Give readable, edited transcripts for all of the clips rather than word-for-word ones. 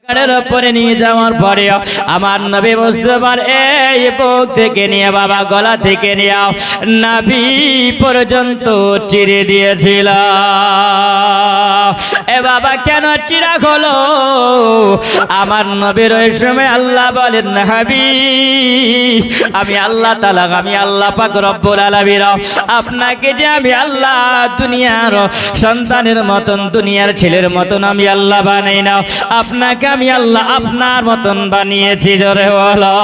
গাড়ির উপরে নিয়ে যাওয়ার পরে আমার নবী বুঝতে পারে এই বুক থেকে নিয়ে বাবা গলা থেকে নিয়ে নাভি পর্যন্ত চিরে দিয়েছিল। এ বাবা কেন চিরা হলো? আমার নবীর ওই সময় আল্লাহ বলেন, হাবিব আমি আল্লাহ তাআলা, আমি আল্লাহ পাক রব্বুল আলামিন আপনাকে যে আমি আল্লাহ দুনিয়ার সন্তানের মতন, দুনিয়ার ছেলের মতন আমি আল্লাহ বানাই না, আপনাকে আমি আল্লাহ আপনার মতন বানিয়েছি। জোরে বলো।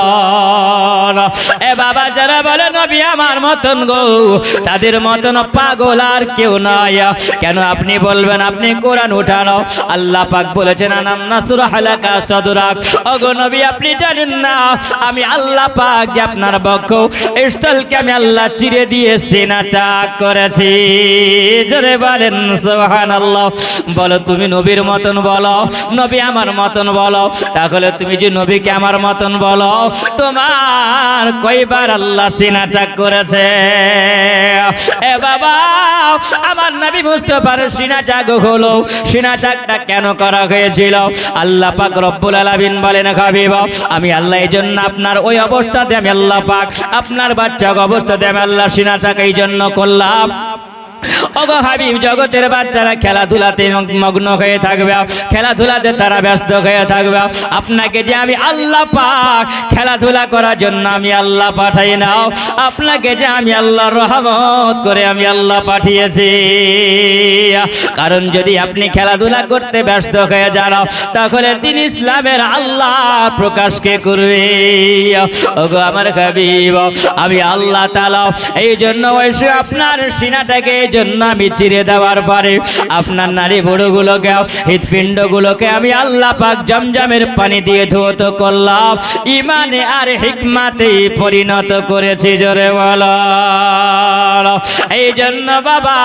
এ বাবা যারা বলে নবী আমার মতন গো, তাদের মতন পাগল আর কেউ নয়। কেন আপনি বলবেন? আপনি কোরআন উঠানো, আল্লাহ পাক বলেছেন আনাম নাসরাহ লাকা সাদরাক। ওগো নবী আপনি জানেন না আমি আল্লাহ পাক যে আপনার বক্ষ স্থলকে আমি আল্লাহ চিরে দিয়ে সিনা চাক করেছি। জোরে বলেন সুবহানাল্লাহ। বলো তুমি নবীর মতন বলো, নবী আমার মতন বলো, তাহলে তুমি যে নবীকে আমার মতন বলো, তোমার কয়বার আল্লাহ সিনা চাক করেছে? এ বাবা আমার নবী বুঝতে পারে সিনা চাক হলো। সিনা চাকটা কেন করা হয়েছিল? আল্লাহ পাক রব্বুল আলামিন বলেন, হাবিব আমি আল্লাহ এই জন্য আপনার ওই অবস্থাতে আমি আল্লাহ পাক আপনার বাচ্চা অবস্থাতে আমি আল্লাহ সিনা চাক এই জন্য করলাম। ওগো হাবিব জগতের বাচ্চারা খেলাধুলাতে মগ্ন হয়ে থাকবে, খেলাধুলাতে তারা ব্যস্ত হয়ে থাকবে। আপনাকে যে আমি আল্লাহ পাক খেলাধুলা করার জন্য আমি আল্লাহ পাঠাই নাও, আপনাকে যে আমি আল্লাহর রহমত করে আমি আল্লাহ পাঠিয়েছি। কারণ যদি আপনি খেলাধুলা করতে ব্যস্ত হয়ে যান তাহলে দিন ইসলামের আল্লাহ প্রকাশ কে করবে? ওগো আমার হাবিব আমি আল্লাহ তাআলা এই জন্য ওইসে আপনার সিনাটাকে জন্য আমি চিরে দেওয়ার পরে আপনার নারী বুড়োগুলোকে হৃৎপিণ্ডগুলোকে আমি আল্লাহ পাক জমজমের পানি দিয়ে ধৌত করলাম, ইমানে আর হিকমাতে পরিণত করেছি। জোরে বলো। এই জন্য বাবা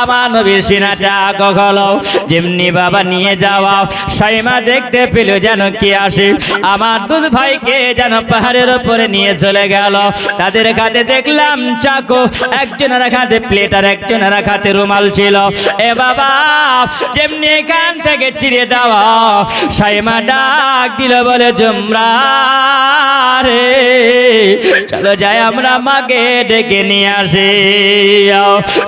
আমার নবীর সিনাটা কখলো যেমনি বাবা নিয়ে যাওয়া সাইমা দেখতে পেল যেন কি আসে আমার দুধ ভাইকে যেন পাহাড়ের উপরে নিয়ে চলে গেল। তাদের হাতে দেখলাম চাকু, একজনের হাতে প্লেট আর একজনের হাতে রুমাল ছিল। এ বাবা যেমনি এখান থেকে চিড়ে যাওয়া সাইমা ডাক দিল, বলে জুমরা রে চলো যাই আমরা মাকে ডেকে নিয়ে আসি।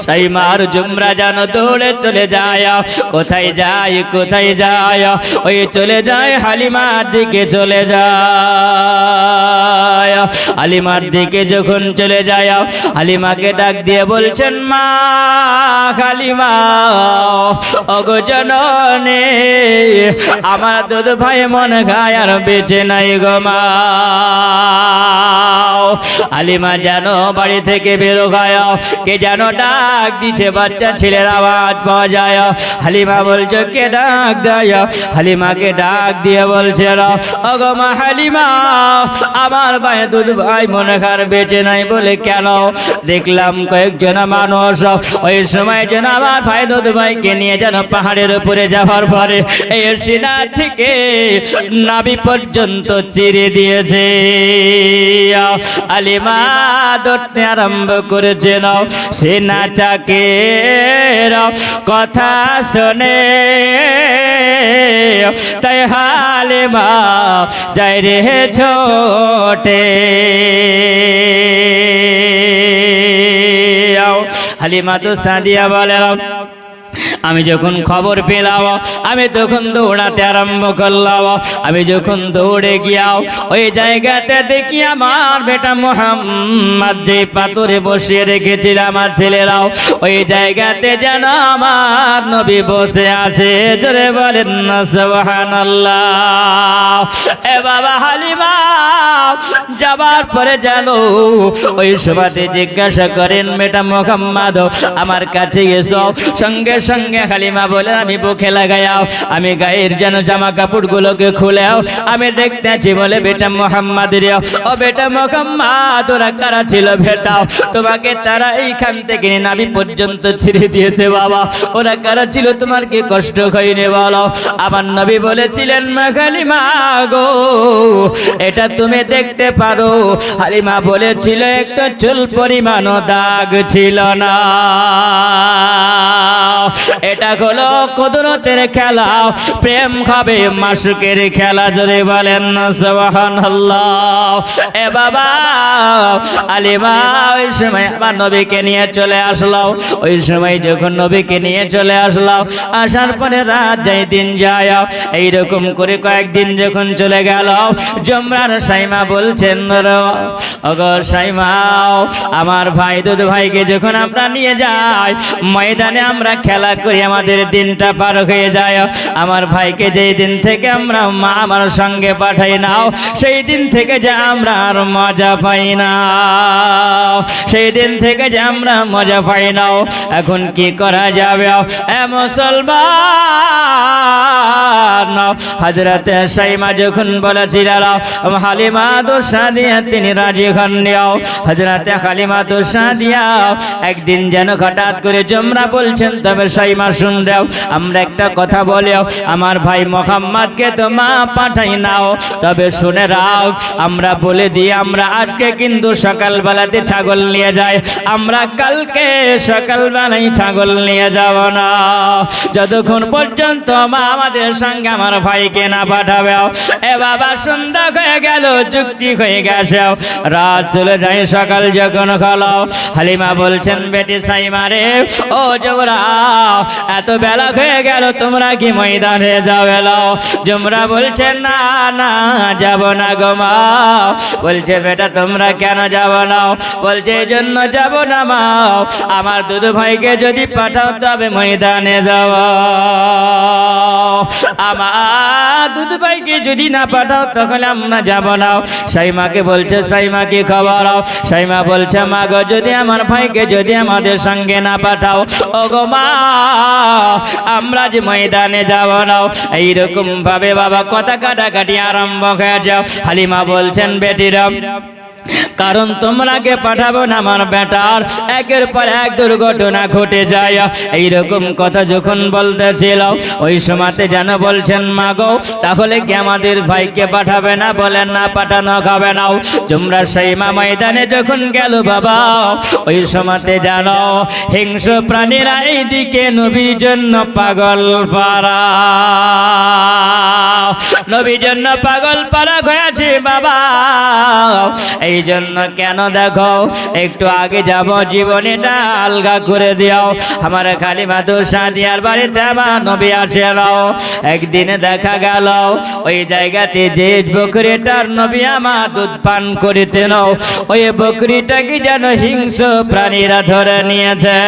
সাইমার জুমরা যেন দৌড়ে চলে যায়। কোথায় যায় কোথায় যায়? ওই চলে যায় হালিমার দিকে চলে যায়। হালিমার দিকে যখন চলে যায় হালিমাকে ডাক দিয়ে বলছেন, মা হালিমা ওগো জননী আমার দুধ ভাই মনে খায় আর বেঁচে নাই গো মা। হালিমা যেন বাড়ি থেকে বেরো গায়, কে যেন ডাক দিছে, বাচ্চা ছেলের আওয়াজ পাওয়া যায়। হালিমা বলছে কে ডাক দেয়? হালিমাকে ডাক দিয়ে বলছে, ওগো মা হালিমা আমার ভাই দুধ ভাই মনে খার বেঁচে নাই বলে কেন? দেখলাম কয়েকজন মানুষ ওই সময় যেন আমার ভাই দুধ ভাইকে নিয়ে যেন পাহাড়ের উপরে যাওয়ার পরে এই সিনা থেকে নাভি পর্যন্ত চিরে দিয়েছে। হালিমা দৌড়তে আরম্ভ করেছিল। সিনা চাকের কথা শোনে তাই হালিমা যাই রে ছোটে। হালিমা তো সাদিয়া বলে, আমি যখন খবর পেলাম আমি তখন দৌড়াতে আরম্ভ করলাম। আমি যখন দৌড়ে গিয়াও ওই জায়গাতে দেখি আমার বেটা মুহাম্মদ যে পাথরে বসিয়ে রেখেছিল আমার ছেলেরাও ওই জায়গাতে যেন আমার নবী বসে আছে। জোরে বলেন না সুবহানাল্লাহ। এ বাবা হালিমা যাবার পরে জানো ওই সভাতে জিজ্ঞাসা করেন, বেটা মুহাম্মদ আমার কাছে এসো। সঙ্গে সঙ্গে হালিমা বলেন, আমি বুকে লাগাও, আমি গায়ের যেন জামা কাপড় গুলোকে খুলেও আমি দেখতেছি। বলে বেটা মুহাম্মদ রে, ও বেটা মুহাম্মদ ওরা কারা ছিল বেটা? তোমাকে তারা এইখান থেকে নাভি পর্যন্ত ছিঁড়ে দিয়েছে বাবা, ওরা কারা ছিল? তোমার কি কষ্ট হয়নি বলো? আমার নবী বলেছিলেন, হালিমা গো এটা তুমি দেখতে পারো। হালিমা বলেছিল একটা চুল পরিমাণও দাগ ছিল না। এটা হলো কুদরতের খেলা, প্রেম হবে মাশুকের খেলা। যদি বলেন না সুবহানাল্লাহ। এ বাবা আলিমা ওই সময় আমার নবীকে নিয়ে চলে আসলো। ওই সময় যখন নবীকে নিয়ে চলে আসলো, আসার পরে রাত যায় দিন যায়, এইরকম করে কয়েকদিন যখন চলে গেল, জমরার সাইমা বলছেন ওগো সাইমা, আমার ভাই দুধ ভাইকে যখন আমরা নিয়ে যাই ময়দানে আমরা খেলা করি, আমাদের দিনটা পার হয়ে যায়। আমার ভাইকে যেই দিন থেকে আমরা মা আমার সঙ্গে পাঠাই নাও, সেই দিন থেকে যে আমরা আর মজা পাই না, সেই দিন থেকে যে আমরা মজা পাই না। এখন কি করা যাবে এ মুসলমান? হযরতে সাইমা যখন বলেছিলেন হালিমা তো সাদিয়া, তিনি রাজি হননি। হযরতে হালিমা তো সাদিয়া একদিন যেন হঠাৎ করে জমরা বলছেন, তবে সাইমা শুন দাও, আমরা একটা কথা বলেও আমার ভাই মুহাম্মদকে তো মা পাঠাই নাও, তবে শুনে রাখ, আমরা বলে দিই আমরা আজকে কিন্তু সকালবেলাতে ছাগল নিয়ে যাই, আমরা কালকে সকালবেলায় ছাগল নিয়ে যাব না, যতক্ষণ পর্যন্ত মা আমাদের সঙ্গে আমার ভাইকে না পাঠাবে। এ বাবা সন্ধ্যা হয়ে গেল, চুক্তি হয়ে গেছে, রাত চলে যায়, সকাল যখন হলো হালিমা বলছেন বেটি সাইমা রে, ও জমরা এত বেলা হয়ে গেল, তোমরা কি ময়দানে যাবে? জমরা বলছেন না না যাব না গো মা। বলছে বেটা তোমরা কেন যাব না? বলছে এই জন্য যাব না মা, আমার দুধ ভাইকে যদি পাঠাও তবে ময়দানে যাব, আমার দুধ ভাইকে যদি না পাঠাও তাহলে আমরা যাব না। সাইমাকে বলছে সাইমা কি খবর? সাইমা বলছে মা গো, যদি আমার ভাইকে যদি আমাদের সঙ্গে না পাঠাও, ও গো মা আমরা যে ময়দানে যাব না। এইরকম ভাবে বাবা কথা কাটাকাটি আরম্ভ হয়ে যাও। হালিমা বলছেন বেটিরা, কারণ তোমরাকে পাঠাবো না, আমার বেটার একের পর এক দুর্ঘটনা ঘটে যায়। এইরকম কথা যখন বলতেছিল ওই সময়তে যেন বলছেন মা গো, তাহলে কি আমাদের ভাইকে পাঠাবে না? বলেন না, পাঠানো হবে না। তোমরা সাইমা ময়দানে যখন গেল বাবা, ওই সময়তে জানো হিংস্র প্রাণীরা এইদিকে নবীর জন্য পাগল পারা, নবীর জন্য পাগল পারা হয়েছে বাবা। এই জন্য কেন দেখো একটু আগে যাব, জীবনটা আলগা করে দিও। আমার খালিমা তো সাদিয়ার বাড়িতে আমার নবী আসেন, একদিনে দেখা গেল ওই জায়গাতে যে বকরিটার নবী আমার দুধ পান করিতেন, ওই বকরিটাকে যেন হিংস্র প্রাণীরা ধরে নিয়েছে।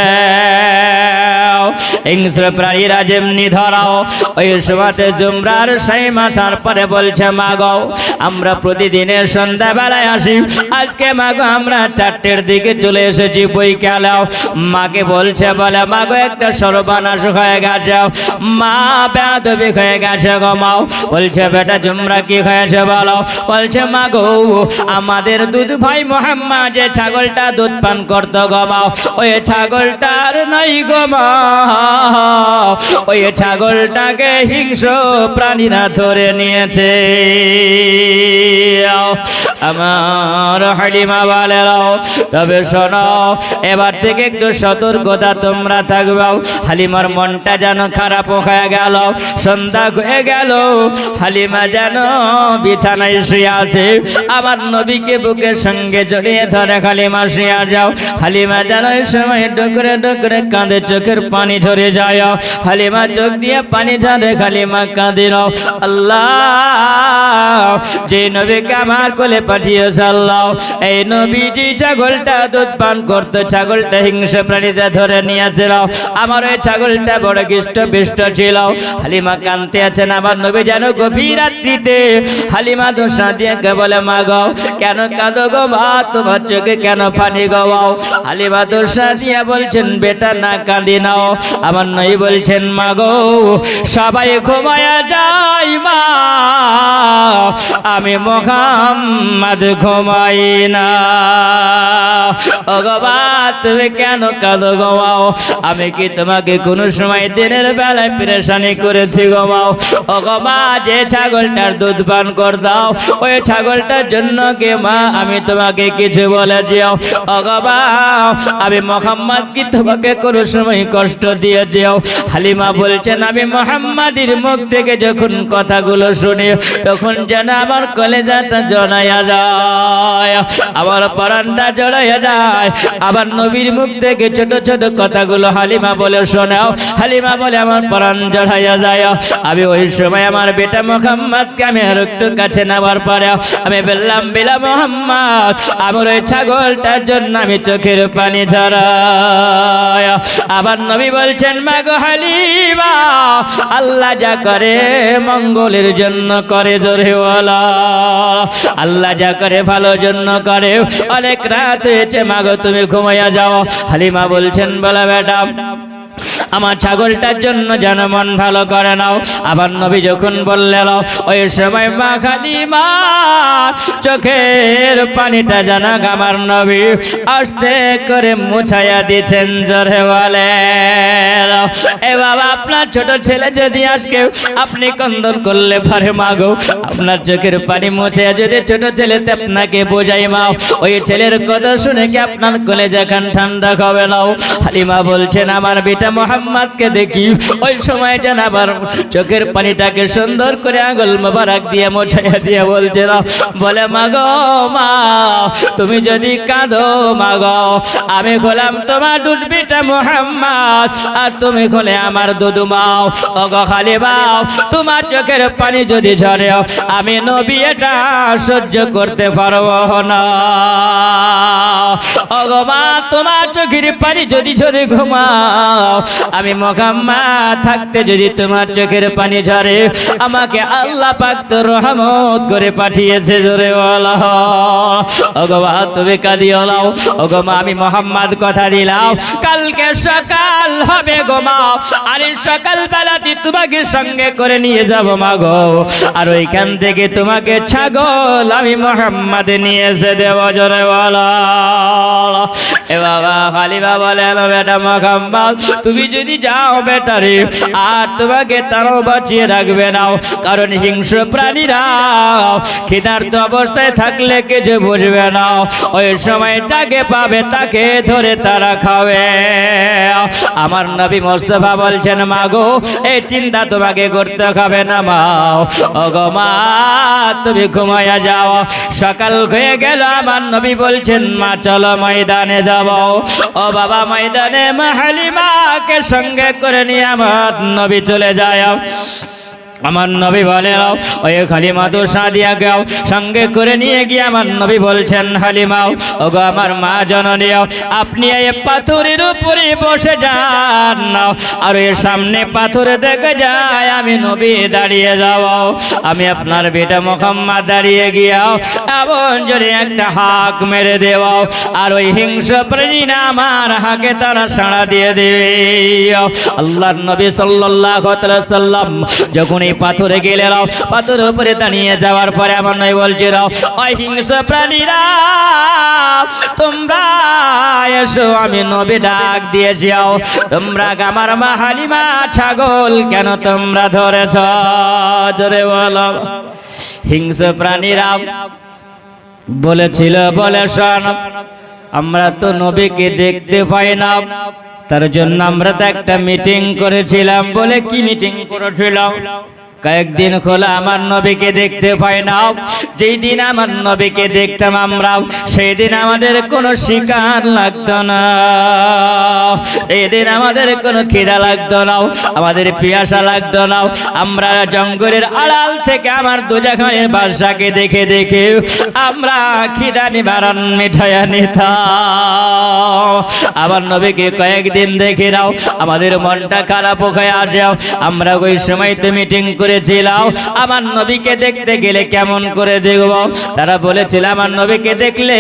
হিংস্র প্রাণীরা যেমনি ধরাও, ওই সময়তে জুমরার সাইমা আসার পরে বলছে মা গো, আমরা প্রতিদিনের সন্ধ্যাবেলায় আসি, আজকে মা গো আমরা 4টের দিকে চলে এসেছি বই খেলাও। মাকে বলছে বলে মা গো একটা সর্বনাশ হয়ে গেছে, মা বেয়াদবি হয়ে গেছে গো মা। বলছে বেটা জুমরা কি হয়েছে বলো? বলছে মা গো আমাদের দুধ ভাই মুহাম্মদ যে ছাগলটা দুধ পান করতো গো মা, ওই ছাগলটার নাই গো মা, ওই ছাগলটাকে হিংস্র প্রাণীরা ধরে নিয়েছে। আমার হালিমা বলেও তবে শোনো, এবার থেকে একটু সতর্কতা তোমরা থাকবে। হালিমার মনটা যেন খারাপ হয়ে গেল, সন্ধ্যা হয়ে গেল, হালিমা যেন বিছানায় শুয়ে আছে, আমার নবীকে বুকের সঙ্গে জড়িয়ে ধরে হালিমা শুয়ে যাও। হালিমা যেন এই সময় ডুকরে ডুকরে কাঁদে, চোখের পানি ঝরে যায়। হালিমা চোখ দিয়ে পানি ঝরে, হালিমা কাঁদে, আল্লাহ যে নবীকে আমার কোলে পাঠিয়েছে আল্লাহ, এই নবীজি ছাগলটা দুধ পান করতো, ছাগলটা হিংস্র প্রাণীতে ধরে নিয়েছিল, আমার ওই ছাগলটা বড় কৃষ্ট পিষ্ট ছিল। হালিমা কাঁদতে আছেন, আমার নবী যেন গভীর রাত্রিতে হালিমা দোষা দিয়ে বলে মা গো কেন কাঁদো গো মা, তোমার চোখে কেন পানি গাও? হালিমা দোষা দিয়ে বলছেন বেটা না কাঁদি নাও। আমার নবী বলছেন মা গো সবাই ঘুমায়া যায় মা, আমি মুহাম্মদ ঘুমাই না। ও গো মা তুমি কেন কাঁদো গো মা? আমি কি তোমাকে কোনো সময় দিনের বেলায় পেরেশানি করেছি গো মা? ও গো মা যে ছাগলটার দুধ পান কর দাও ওই ছাগলটার জন্য কে মা আমি তোমাকে কিছু বলেছি? ও গো মা আমি মুহাম্মদ কি তোমাকে কোনো সময় কষ্ট দিয়েছি? হালিমা বলছেন আমি মুহাম্মাদের মুখ থেকে যখন কথাগুলো শুনি তখন যেন আমার কলেজাটা জড়াইয়া যায়, আমার পরানটা জড়াইয়া যায়। আবার নবীর মুখ থেকে ছোট ছোট কথাগুলো হালিমা বলে শোনাও, হালিমা বলে আমার পরান জড়াইয়া যায়। আমি ওই সময় আমার বেটা মুহাম্মদকে আমি আর একটু কাছে নেওয়ার পরে আমি বললাম বেলা মুহাম্মদ আমার ওই ছাগলটার জন্য আমি চোখের পানি ঝরাই। আবার নবী বলছেন মা গো হালিমা আল্লাহ যা করে মঙ্গলের জন্য করে, জোরে ওয়ালা আল্লাহ যা করে ভালোর জন্য করে। অনেক রাত হয়েছে মা গো তুমি ঘুমাইয়া যাও। হালিমা বলছেন বলা বেটা আমার ছাগলটার জন্য যেন মন ভালো করে নাও। আবার নবী যখন বললেন ওই সময় মা হালিমা চোখের পানিটা যেন আমার নবী আস্তে করে মুছাইয়া দিয়েছেন, জোরে বলে এ বাবা আপনার ছোট ছেলে যদি আজকে আপনি কন্দন করলে পারে মা গো আপনার চোখের পানি মুছে যদি ছোট ছেলেতে আপনাকে বোঝাই মা ওই ছেলের কথা শুনে কি আপনার কলেজা খান ঠান্ডা খাবে নাও। হালিমা বলছেন আমার বেটা মুহাম্মদকে দেখি ওই সময় যেন আবার চোখের পানিটাকে সুন্দর করে আঙ্গুল মোবারক দিয়ে মোছাইয়া দিয়ে বলছে না বলে মা গো মা তুমি যদি কাঁদো মা গো আমি হলাম তোমার দুধ বেটা মুহাম্মদ আর তুমি হলে আমার দুধ মাও। ও গো হালিমা তোমার চোখের পানি যদি ঝরে আমি নবী এটা সহ্য করতে পারবো না। ও গো মা তোমার চোখের পানি যদি ঝরে ঘুমাও আমি মুহাম্মদ থাকতে যদি তোমার চোখের পানি ঝরে আমাকে আল্লাহ পাক তো রহমত করে পাঠিয়েছে, জোরে বলো ও গো মা তুমি কাঁদিও না। ও গো মা আমি মুহাম্মদ কথা দিলাম কালকে সকাল হবে গো মা আর সকাল বেলাতে তোমাকে সঙ্গে করে নিয়ে যাব মা গো আর ওইখান থেকে তোমাকে ছাগল আমি মুহাম্মদ নিয়ে এসে দেব, জোরে বলো। এ বাবা হালিমা বলেন বেটা মুহাম্মদ তুমি যদি যাও বেটারে আর তোমাকে তারাও বাঁচিয়ে রাখবে না, কারণ হিংস্র প্রাণীরা ক্ষুধার্ত অবস্থায় থাকলে কিছু বুঝবে না, ওই সময় যাকে পাবে তাকে ধরে তারা খাবে। আমার নবী মুস্তাফা বলছেন মা গো এই চিন্তা তোমাকে করতে হবে না মা। ও গো মা তুমি ঘুমাইয়া যাও। সকাল হয়ে গেল আমার নবী বলছেন মা চলো ময়দানে যাব। ও বাবা ময়দানে মা হালিমাকে সঙ্গে করে নিয়ে আমার নবী চলে যায়। আমার নবী বলে ওই হালিমা তো সাদিয়া গাও সঙ্গে করে নিয়ে গিয়ে আমার নবী বলছেন হালিমা ও গো আমার মা জননী আপনি এই পাথরের উপরে বসে যান না আর এর সামনে পাথর দেখে যায় আমি নবী দাঁড়িয়ে যাব। আমি আপনার বেটা মুহাম্মদ দাঁড়িয়ে গিয়াও এমন জোরে একটা হাঁক মেরে দেব আর ওই হিংস্র প্রাণীরা আমার হাঁকে তারা সাড়া দিয়ে দেবে। আল্লাহর নবী সাল্লাল্লাহু আলাইহি ওয়াসাল্লাম যখন এই পাথরে গেলে পাথরের উপরে দাঁড়িয়ে যাওয়ার পরে আমার নবী বলছে ওই হিংস্র প্রাণীরা তোমরা এসো, আমি নবী ডাক দিয়ে যাও তোমরা আমার মা হালিমা ছাগল কেন তোমরা ধরেছ, জোরে বলো। হিংস্র প্রাণীরা বলেছিল বলে শোন আমরা তো নবীকে দেখতে পাই না, তার জন্য আমরা তো একটা মিটিং করেছিলাম। বলে কি মিটিং করেছিলাম? কয়েকদিন খোলা আমার নবীকে দেখতে পাই না, যেই দিন আমার নবীকে দেখতাম আমরা সেই দিন আমাদের কোনো শিকার লাগতো না, এই দিন আমাদের কোনো খিদা লাগতো না, আমাদের পিয়াসা লাগতো না। আমরা জঙ্গলের আড়াল থেকে আমার দুজাখানের বাদশাকে দেখে দেখে আমরা খিদা নিবারণ মিঠাইয়া নিতাম। আমার নবীকে কয়েকদিন দেখে নাও আমাদের মনটা খারাপ হয়ে আসে। আমরা ওই সময় তো মিটিং করেছিলাম আমার নবীকে দেখতে গেলে কেমন করে দেখব। তারা বলেছিল আমার নবীকে দেখলে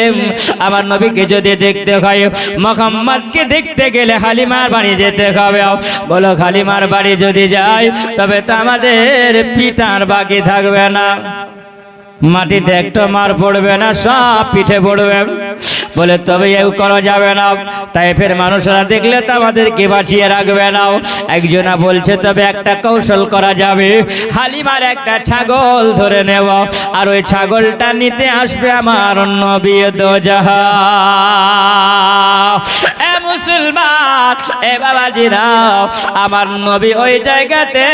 আমার নবীকে যদি দেখতে হয় মুহাম্মদকে দেখতে গেলে হালিমার বাড়ি যেতে হবে। বলো হালিমার বাড়ি যদি যাই তবে তো আমাদের পিঠার বাকি থাকবে না। মাটিতে একটা মার পড়বে না, সব পিঠে পড়বে। বলে তবে এও করা যাবে না, তাই ফের মানুষরা দেখলে তো আমাদেরকে বাঁচিয়ে রাখবে না। একজনা বলছে তবে একটা কৌশল করা যাবে, হালিমার একটা ছাগল ধরে নেব, আর ওই ছাগলটা নিতে আসবে আমার নবী দোজাহান। এ মুসলমান, এ বাবাজিরা, আমার নবী ওই জায়গাতে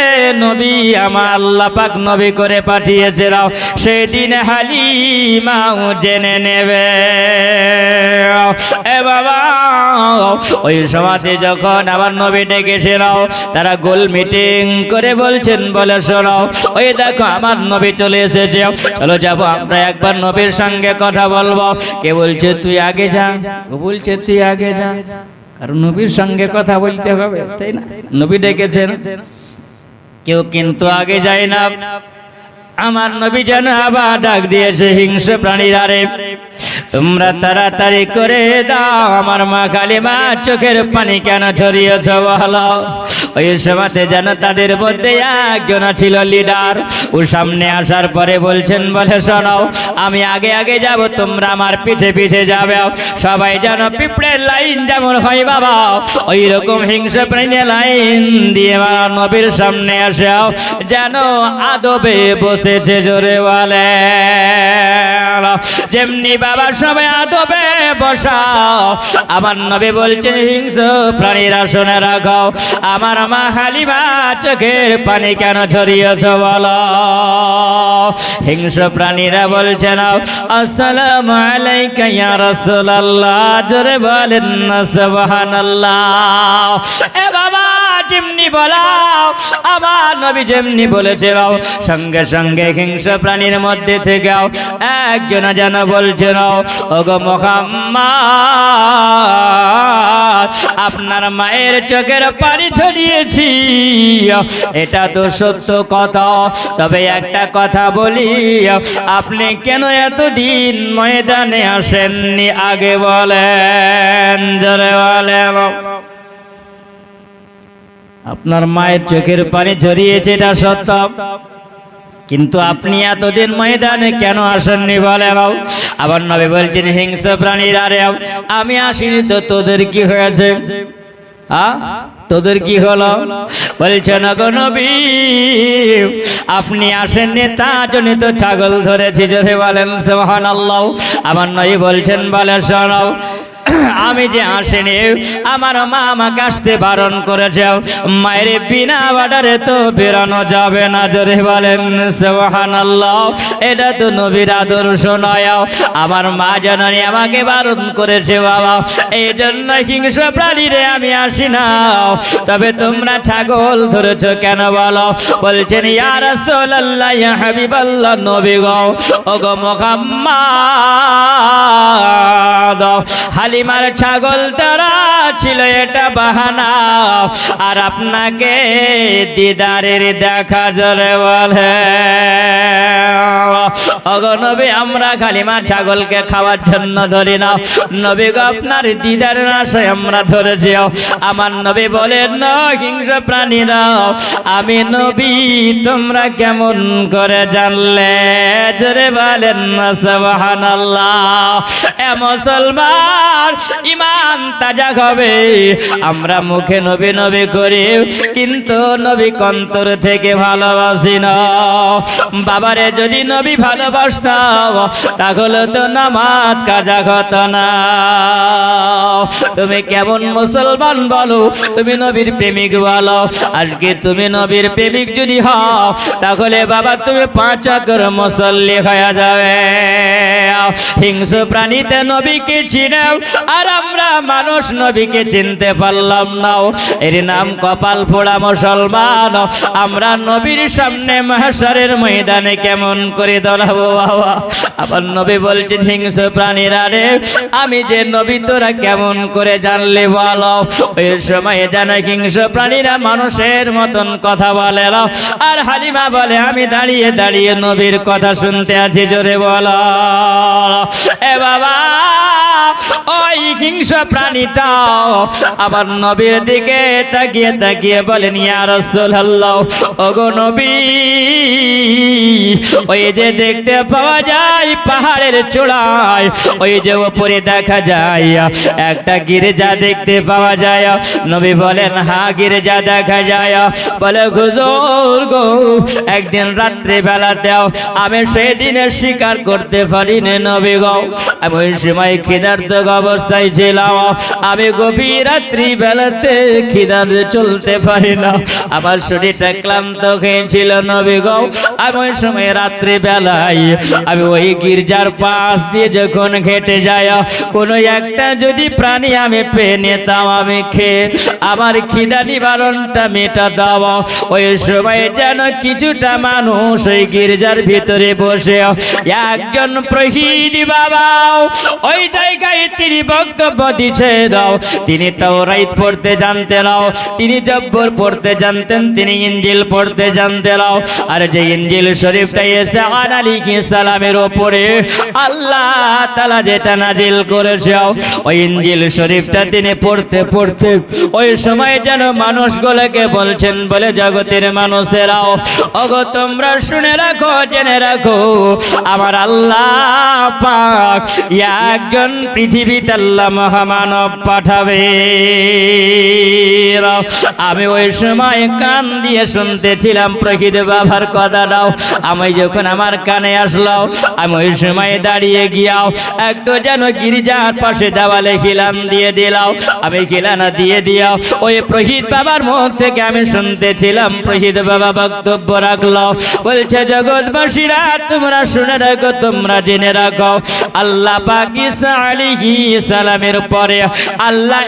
নবী আমার আল্লাহ পাক নবী করে পাঠিয়েছিল, সেদিন হালিমাও জেনে নেবে। এ বাবা, ওই সমাজে যখন আমার নবী ডেকেছিল, তারা গোল মিটিং করে বলছেন, বলে শোনো, ওই দেখো আমার নবী চলে এসেছে, চলো যাবো আমরা একবার নবীর সঙ্গে কথা বলবো। কে বলছে তুই আগে যা, ও বলছে তুই আগে যা, কারণ নবীর সঙ্গে কথা বলতে হবে, তাই না? নবী ডেকেছেন, কেউ কিন্তু আগে যায় না। আমার নবী যেন আবার ডাক দিয়েছে, হিংস্র প্রাণীরা রে, তোমরা তাড়াতাড়ি করে দাও, আমার মা কালিমা চোখের পানি কেন ছড়িয়েছ বলো। ওই সমাজে যেন তাদের মধ্যে একজন ছিল লিডার, ও সামনে আসার পরে বলছেন, বলে শোনো, আমি আগে আগে যাব, তোমরা আমার পিছে পিছে যাবে। সবাই যেন পিঁপড়ের লাইন যেমন হয় বাবা, ওই রকম হিংস্র প্রাণীর লাইন দিয়ে নবীর সামনে আসে, যেন আদবে বসেছে। জোরে বলে যেমনি বাবা সবাই আদবে বসা, আমার নবী বলছেন, হিংস্র প্রাণীরা শুনে রাখো, আমার মা হালিমা চোখের পানি কেন ছড়িয়েছ বলো। হিংস্র প্রাণীরা বলছেন, আসসালামু আলাইকা ইয়া রাসূলুল্লাহ। জোরে বলেন না সুবহানাল্লাহ। এ বাবা, যেমনি বলাও, আমার নবী যেমনি বলেছিল, সঙ্গে সঙ্গে হিংস্র প্রাণীর মধ্যে থেকেও একজন যেন বলছিল, ওগো মুহাম্মদ, আপনার মায়ের চোখের পানি ছড়িয়েছি, এটা তো সত্য কথা, তবে একটা কথা বলি, আপনি কেন এতদিন ময়দানে আসেননি আগে বলেন। জোরে বলেন। আপনার মায়ের চোখের পানি ঝরিয়েছে, এটা সত্য, কিন্তু আপনি এতদিন ময়দানে কেন আসেননি বলে। আবার নবী বলছেন, হিংস্র প্রাণীরা রে, আমি আসিনি তো তোদের কি হয়েছে? তোদের কি হলো? বলছেন, গো নবী, আপনি আসেননি তার জন্য তো ছাগল ধরেছি। জোরে বলেন সুবহানাল্লাহ। আমার নবী বলছেন, বলে শোনো, আমি যে আসেনি, আমার মা আমাকে আসতে বারণ করেছে, মায়ের বিনা অর্ডারে তো বেরানো যাবে না। জোরে বলেন সুবহানাল্লাহ। এটা তো নবীর আদর্শ নয়, আমার মা জননী আমাকে বারণ করেছে বাবা, এই জন্য হিংস্র প্রাণীরে আমি আসি না। তবে তোমরা ছাগল ধরেছ কেন বলো? বলছেন, ইয়া রাসূলুল্লাহ, ইয়া হাবিবাল্লাহ, নবী গো, ওগো মুহাম্মদ, হালিমার ছাগল তারা ছিল, এটা বাহানা, আর আপনাকে দিদারের দেখা। জোরে বলে ওগো নবী, আমরা হালিমার ছাগলকে খাওয়ার জন্য ধরি না, নবী গো, আপনার দিদারের আশায় আমরা ধরেছি। আমার নবী বলেন, না হিংস্র প্রাণীরা, আমি নবী তোমরা কেমন করে জানলে? জোরে বলেন না সুবহানাল্লাহ। এ মুসলমান, ইমান তাজা হবে। আমরা মুখে নবী নবী করি, কিন্তু নবী অন্তর থেকে ভালোবাসি না। বাবারে যদি নবী ভালোবাসতাম, তাহলে তো নামাজ কাজা হতো না। তুমি কেমন মুসলমান বলো? তুমি নবীর প্রেমিক বলো? আজকে তুমি নবীর প্রেমিক যদি হও, তাহলে বাবা তুমি 5 ওয়াক্ত মুসল্লি হয়ে যাবে। হিংস্র প্রাণীতে নবীকে চিনে, আর আমরা মানুষ নবীকে চিনতে পারলাম না, এর নাম কপাল পোড়া মুসলমান। আমরা নবীর সামনে মাহশরের ময়দানে কেমন করে দাঁড়াবো বাবা? আবার নবী বলছেন, হিংস্র প্রাণীরা রে, আমি যে নবী তোরা কেমন করে জানলে বলো? ওই সময় জানা হিংস্র প্রাণীরা মানুষের মতন কথা বলে, আর হালিমা বলে, আমি দাঁড়িয়ে দাঁড়িয়ে নবীর কথা শুনতে আছি। জোরে বলো। এ বাবা, ওই হিংস্র প্রাণীটা আবার নবীর দিকে তাকিয়ে তাকিয়ে বলেন, ইয়া রাসূলুল্লাহ, ওগো নবী, ওই যে দেখতে পাওয়া যায় পাহাড়ের চূড়ায় ওই যে উপরে দেখা যায় একটা গির্জা দেখতে পাওয়া যায়। নবী বলেন হ্যাঁ গির্জা দেখা যায়। বলে হুজুর গো একদিন রাত্রে বেলাতেও আমি সেদিনের শিকার করতে পারিনি নবী গো। আমি ওই সময় খিদার্ত অবস্থায় ছিলাম। আমি গভীর রাত্রি বেলাতে খিদার্তে চলতে পারি না, আমার শরীরটা ক্লান্ত হয়েছিল নবী গো। আমি ওই সময় রাত্রি বেলায় আমি ওই গির্জার পাশ দিয়ে যখন হেঁটে যায় কোনো একটা যদি প্রাণী আমি পেয়ে নিতাম আমি খেয়ে আমার খিদা নিবারণটা মেটা দাও। ওই সময় যেন কিছুটা মানুষ ওই গির্জার ভিতরে বসে একজন প্রহীদ বাবা ওই জায়গায় তিনি বক্তব্য দিচ্ছে দাও। তিনি তাওরাত পড়তে জানতেন, তিনি জব্বর পড়তে জানতেন, তিনি ইনজিল পড়তে জানতেন। আর যে ইনজিল শরীফটা ঈসা আলাইহিস সালামের উপরে আল্লাহ তাআলা যেটা নাজিল করেছে ওই ইনজিল শরীফটা তিনি পড়তে পড়তে ওই সময় যেন মানুষগুলোকে বলছেন বলে জগতের মানুষেরাও ওগো তোমরা শুনে রাখো জেনে রাখো আমার আল্লাহ পাক একজন পৃথিবীতে আল্লাহ মহামানব পাঠাবে। আমি ওই সময় কান দিয়ে শুনতেছিলাম প্রকৃত বাবার কথাটাও। আমি যখন আমার কানে আসলো আমি ওই সময় দাঁড়িয়ে গিয়াও একটু যেন গির্জার পাশে দেওয়ালে খিলান দিয়ে দিলাও। আমি খিলানা দিয়ে দিয়াও ওই প্রকৃত বাবার মুখ থেকে আমি শুনতেছিলাম। প্রকৃত বাবা বক্তব্য রাখলো, বলছে জগৎবাসীরা তোমরা শুনে রাখো তোমরা জেনে রাখো আল্লাহ পাক ঈসা আলাইহিস সালামের পরে আল্লাহ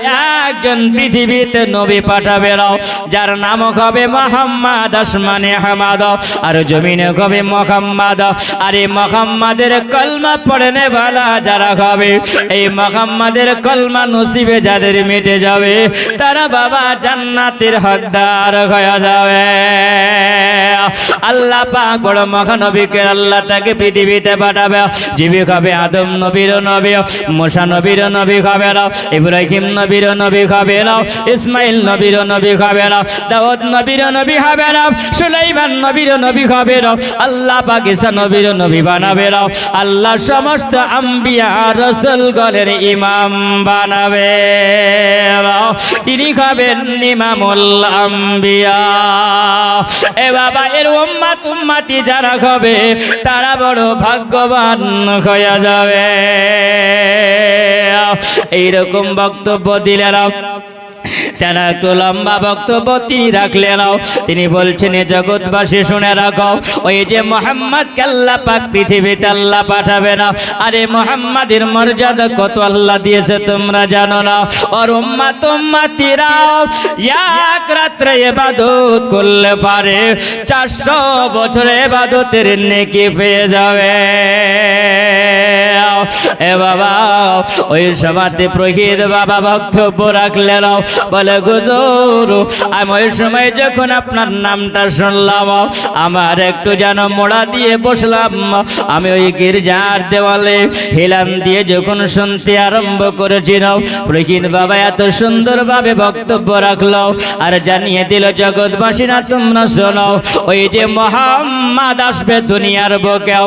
একজন পৃথিবীতে নবী পাঠাবে যার নাম হবে মুহাম্মদ, আসমানে আহমদ আর জমিনে হবে মুহাম্মদ। আর এই মুহাম্মাদের কলমা পড়নে वाला যারা হবে এই মুহাম্মাদের কলমা নসিবে যাদের মিটে যাবে তারা বাবা জান্নাতের হকদার হয়ে যাবে। আল্লাহ পাক বড় মহানবীকে আল্লাহ তাকে পৃথিবীতে পাঠাবে। যিনি হবে আদম নবীর নবী, মুসা নবীর নবী হবে, ইব্রাহিম নবীর নবী হবে, ইসমাইল নবীর নবী হবে, দাউদ নবীর নবী হবে, সুলাইমান নবীর নবী হবে। আল্লাহ পাক ঈসা নবীর নবী বানাবে। আল্লাহ সমস্ত আম্বিয়া রাসূলগণের ইমাম বানাবে। তিনি হবেন ইমামুল আম্বিয়া। এ বাবা এর উম্মত উম্মতি যারা হবে তারা বড় ভাগ্যবান হয়ে যাবে। এইরকম বক্তব্য দিলেন। তেনা একটু লম্বা বক্তব্য তিনি রাখলেন। তিনি বলছেন জগৎবাসী শুনে রাখো ওই যে মুহাম্মদকে আল্লাহ পাক পৃথিবীতে আল্লাহ পাঠাবে না। আরে মুহাম্মাদের মর্যাদা কত আল্লাহ দিয়েছে তোমরা জানো না। আর উম্মত উম্মতিরা এক রাত্রে ইবাদত করলে পারে 400 বছর ইবাদতের নেকি পেয়ে যাবে। এ বাবা ওই সভাতে প্রকৃত বাবা বক্তব্য রাখলেন। বলে হুজুর আমি ওই সময় যখন আপনার নামটা শুনলাম আমার একটু যেন মোড়া দিয়ে বসলাম। আমি ওই গির্জার দেওয়ালে হেলান দিয়ে যখন শুনতে আরম্ভ করেছিলাম প্রকৃত বাবা এত সুন্দরভাবে বক্তব্য রাখলো আর জানিয়ে দিল জগৎবাসীরা তোমরা শোনো ওই যে মুহাম্মদ আসবে দুনিয়ার বুকে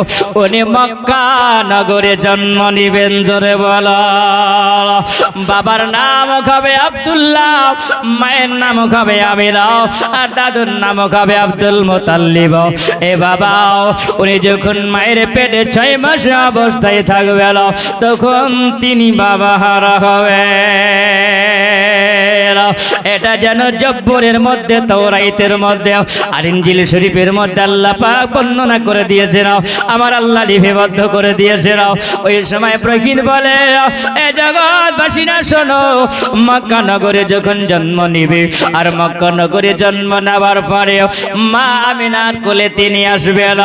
উনি মক্কা নগরে জন্ম নিবেন। জোরে বলো বাবার নাম হবে আব্দুল্লাহ, মায়ের নাম হবে আমিনা আর দাদুর নাম হবে আব্দুল মুতাল্লিব। এ বাবা উনি যখন মায়ের পেটে 6 মাস অবস্থায় থাকবে তখন তিনি বাবা হারা হবে। এটা যেন জব্বরের মধ্যে তাওরাতের মধ্যে আর ইনজিল শরীফের মধ্যে আল্লাহ পাক বর্ণনা করে দিয়েছেন, আমার আল্লাহ লিপিবদ্ধ করে দিয়েছেন। ওই সময় প্রকৃত বলে এ জগৎবাসীরা শোনো মক্কা নগরে যখন জন্ম নিবে আর মক্কা নগরে জন্ম নেওয়ার পরে মা আমিনার কোলে তিনি আসবেন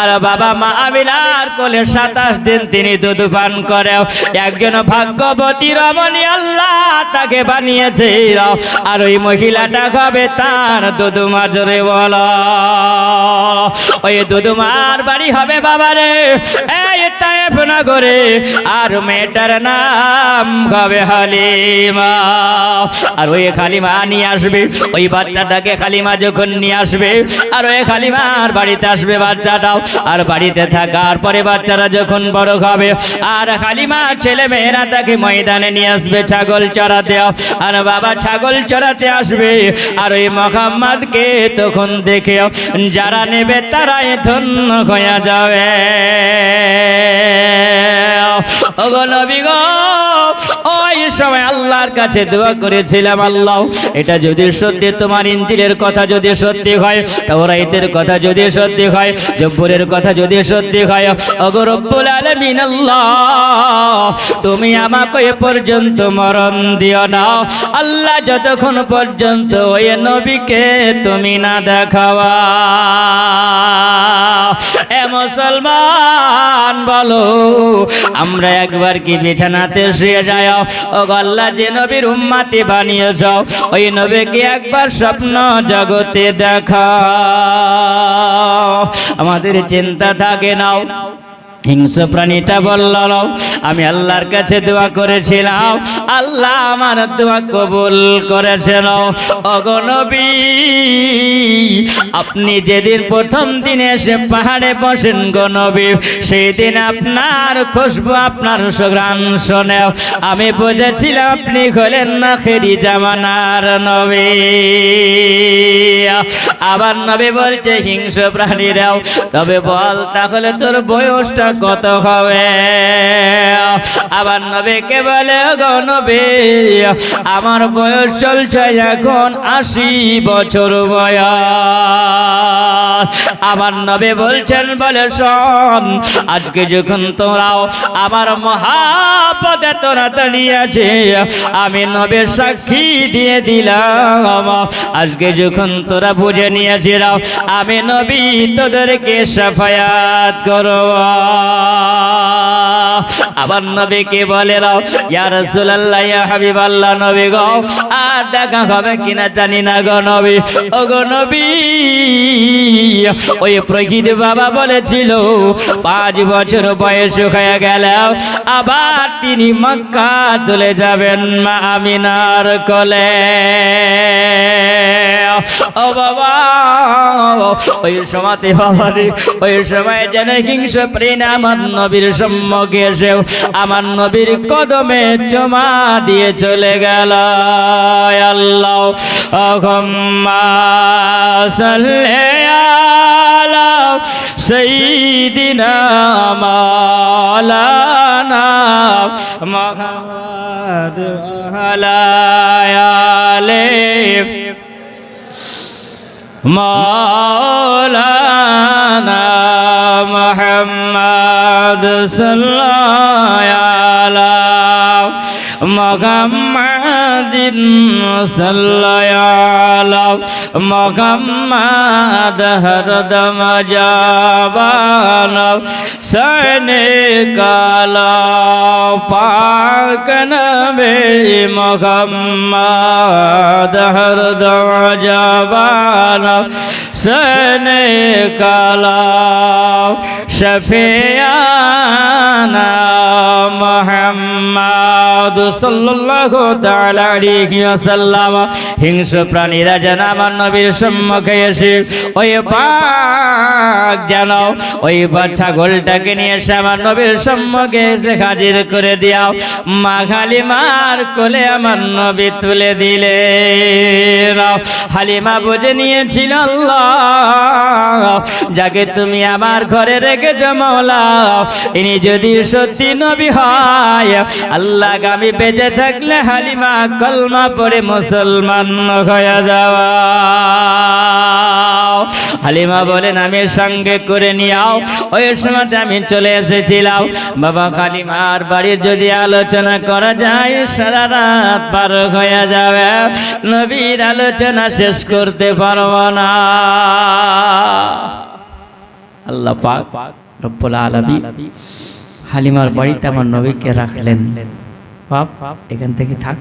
আর বাবা মা আমিনার কোলে 27 দিন তিনি দুধ পান করে। একজন ভাগ্যবতী রমণী আল্লাহ তাকে বানিয়েছে আর ওই মহিলাটা খাবে তার দুধমা, জোরে বলো। ওই দুধমার বাড়ি হবে বাবারে এই তায়েফ নগরে, আর মেয়েটার নাম হবে হালিমা। আর ওই হালিমা নিয়ে আসবে ওই বাচ্চাটাকে, হালিমা যখন নিয়ে আসবে আর ওই হালিমার বাড়িতে আসবে বাচ্চাটাও, আর বাড়িতে থাকার পরে বাচ্চারা যখন বড় হবে আর হালিমার ছেলে মেয়েরা তাকে ময়দানে নিয়ে আসবে ছাগল চড়াতে, আর বাবা ছাগল চড়াতে আসবে। আর ওই মুহাম্মদকে তখন দেখে যারা নেবে তারাই ধন্য হয়ে যাবে। ওগো নবী গো, ওই সময় আল্লাহর কাছে দোয়া করেছিলাম, আল্লাহ এটা যদি সত্যি, তোমার ইনজিলের কথা যদি সত্যি হয়, তাওরাতের কথা যদি সত্যি হয়, জব্বুরের কথা যদি সত্যি হয়, ওগো রব্বুল আলামিন আল্লাহ তুমি আমাকে এ পর্যন্ত মরণ দিও না আল্লাহ, যতক্ষণ পর্যন্ত ওই নবীকে তুমি না দেখাবা। এ মুসলমান বলো, আমরা একবার কি বিছানাতে শুয়ে যাই, ও আল্লাহ যে নবীর উম্মতি বানিয়েছ ওই নবীকে একবার স্বপ্ন জগতে দেখা, আমাদের চিন্তা থাকে নাও। হিংস্র প্রাণীটা বলল আমি আল্লাহর কাছে দোয়া করেছিলাম, আল্লাহ আমার দোয়া কবুল করেছেন। ওগো নবী, আপনি যেদিন প্রথম দিনে এসে পাহাড়ে বসেন গো নবী, সেই দিন আপনার খুশবু, আপনার সুঘ্রাণ শুনে আমি বুঝেছিলাম আপনি হলেন না আখেরি জামানার নবী। আবার নবী বলছে হিংস্র প্রাণীরাও, তবে বল তাহলে তোর বয়সটা কত হবে? আবার নবীকে বলে গো নবী, আমার বয়স চলছে এখন 80 বছর বয়স। আমার নবী বলছেন বলে শোন, আজকে যখন তোরাও আমার মহাপদে তোরা দাঁড়িয়েছে, আমি নবীর সাক্ষী দিয়ে দিলাম, আজকে যখন তোরা বুঝে নিয়েছিল আমি নবী তোদেরকে শাফায়াত করব। আবার নবীকে বলে রাও ইয়া রাসূলুল্লাহ, ইয়া হাবিবাল্লাহ, নবী গো আর দেখা হবে কিনা জানি না গো নবী। ও গো নবী, ওই প্রকৃত বাবা বলেছিল 5 বছর বয়স হয়ে গেল আবার তিনি মক্কা চলে যাবেন মা আমিনার কোলে। ও বাবা, ওই সময়তে বাবারে, ওই সময় যেন হিংস্র প্রাণী আমার নবীর সম্মুখে এসে আমার নবীর কদমে চুমা দিয়ে চলে গেল। আল্লাহুম্মা সাল্লি আলা সাইয়্যিদিনা মাওলানা মুহাম্মদ ওয়া আলা আলিহি মাওলানা মুহাম্মদ সাল্লাল্লাহু আলা মুহাম্মাদিন সাল্লাল্লাহু আলা মুহাম্মাদ হরদম জাবান সনে কালা পাক নবী মুহাম্মাদ হরদম জাবান সনে কালা শফিয়ানা মুহাম্মদ সাল্লাল্লাহু তাআলা আলাইহি ওয়াসাল্লাম। হিংস্র প্রাণীরা যেন আমার নবীর সম্মুখে এসে ওই পাক যেন ওই ছাগলটাকে নিয়ে এসে আমার নবীর সম্মুখে এসে হাজির করে দিও। মা হালিমার কোলে আমার নবী তুলে দিলে। হালিমা বুঝে নিয়েছিল আল্লাহ যাকে তুমি আমার ঘরে রেখেছো মওলা, ইনি যদি সত্যি নবী হয়, আল্লাহ আমি বেঁচে থাকলে হালিমা কলমা পড়ে মুসলমান হয়ে যাওয়া। হালিমা বলেন আমি সঙ্গে করে নিও। ওই সময় আমি চলে এসেছিলাম। বাবা হালিমার বাড়ির যদি আলোচনা করা যায় সারা রাত পার হয়ে যাবে, নবীর আলোচনা শেষ করতে পারবো না। আল্লাহ পাক রব্বুল আলামিন হালিমার বাড়িতে আমার নবীকে রাখলেন। বাপ এখান থেকে থাক।